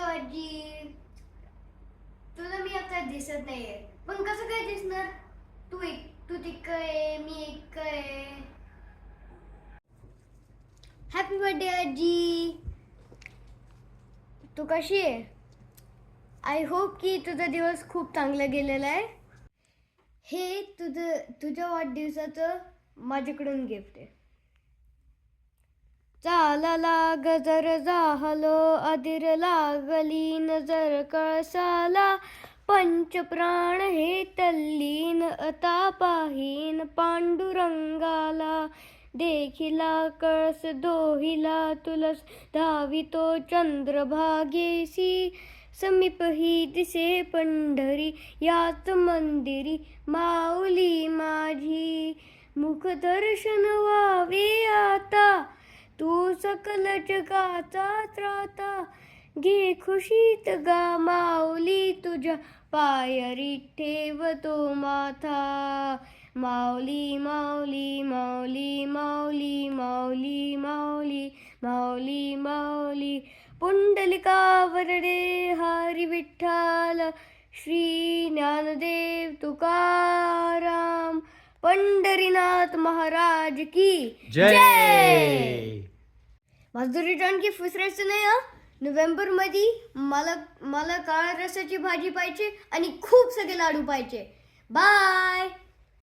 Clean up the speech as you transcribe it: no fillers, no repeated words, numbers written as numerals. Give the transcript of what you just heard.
आजी. तुला मी आता दिसत नाहीये, पण कसं काय दिसणार? तू तिकडे आहे, मी इकडे आहे. हॅपी बर्थडे आजी. तू कशी आहे? आय होप की तुझा दिवस खूप चांगला गेलेला आहे. हे तुझ्या वाढदिवसाचं माझ्याकडून गिफ्ट आहे. चालला गजर झालो, अधीर लागली नजर कळसाला. पंचप्राण हे तल्लीन, आता पाहीन पांडुरंगाला. देखिला कळस दोहिला तुलस, धावितो चंद्रभागेसी. समीप ही दिसे पंढरी, याच मंदिरी माऊली माझी. मुखदर्शन व्हावे आता, तू सकल जगाचा त्राता. घे खुशीत गा माऊली, तुझ्या पायरी ठेवतो माथा. माऊली माऊली माऊली माऊली माऊली माऊली माऊली माऊली. पुंडलिकावरडे हरी विठ्ठल, श्री ज्ञानदेव तुकाराम, पंढरीनाथ महाराज की जय. माझं रिटर्न गिफ्ट विसरायचं नाही हा. नोव्हेंबर मध्ये मला काळ्या रसाची भाजी पाहिजे आणि खूप सगळे लाडू पाहिजे. बाय.